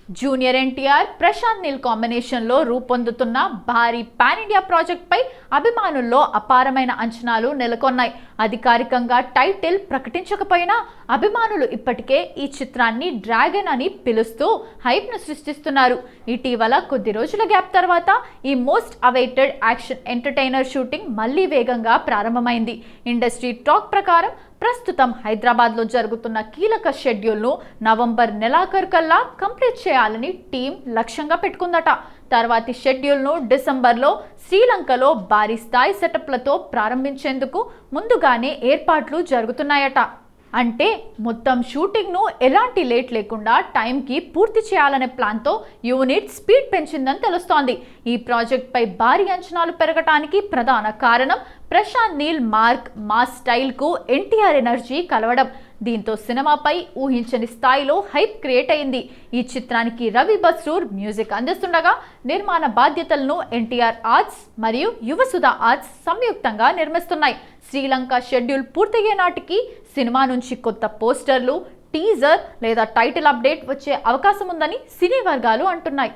Junior NTR Prashanth Neel కాంబినేషన్లో రూపొందుతున్న భారీ పాన్ ఇండియా ప్రాజెక్ట్ పై అభిమానుల్లో అపారమైన అంచనాలు నెలకొన్నాయి. అధికారికంగా టైటిల్ ప్రకటించకపోయినా అభిమానులు ఇప్పటికే ఈ చిత్రాన్ని డ్రాగన్ అని పిలుస్తూ హైప్ ను సృష్టిస్తున్నారు. ఇటీవల కొద్ది రోజుల గ్యాప్ తర్వాత ఈ most awaited action entertainer shooting మళ్లీ వేగంగా ప్రారంభమైంది. ఇండస్ట్రీ టాక్ ప్రకారం ప్రస్తుతం హైదరాబాద్లో జరుగుతున్న కీలక షెడ్యూల్ను నవంబర్ నెలాఖరు కల్లా కంప్లీట్ చేయాలని టీం లక్ష్యంగా పెట్టుకుందట. తర్వాతి షెడ్యూల్ను డిసెంబర్లో శ్రీలంకలో భారీ స్థాయి సెటప్లతో ప్రారంభించేందుకు ముందుగానే ఏర్పాట్లు జరుగుతున్నాయట. అంటే మొత్తం షూటింగ్ను ఎలాంటి లేట్ లేకుండా టైంకి పూర్తి చేయాలనే ప్లాన్తో యూనిట్ స్పీడ్ పెంచిందని తెలుస్తోంది. ఈ ప్రాజెక్ట్పై భారీ అంచనాలు పెరగటానికి ప్రధాన కారణం ప్రశాంత్ నీల్ మార్క్ మాస్ స్టైల్కు ఎన్టీఆర్ ఎనర్జీ కలవడం. దీంతో సినిమాపై ఊహించని స్థాయిలో హైప్ క్రియేట్ అయింది. ఈ చిత్రానికి రవి బస్రూర్ మ్యూజిక్ అందిస్తుండగా నిర్మాణ బాధ్యతలను ఎన్టీఆర్ ఆర్ట్స్ మరియు యువసుధ ఆర్ట్స్ సంయుక్తంగా నిర్మిస్తున్నాయి. శ్రీలంక షెడ్యూల్ పూర్తయ్యే నాటికి సినిమా నుంచి కొత్త పోస్టర్లు, టీజర్ లేదా టైటిల్ అప్డేట్ వచ్చే అవకాశం ఉందని సినీ వర్గాలు అంటున్నాయి.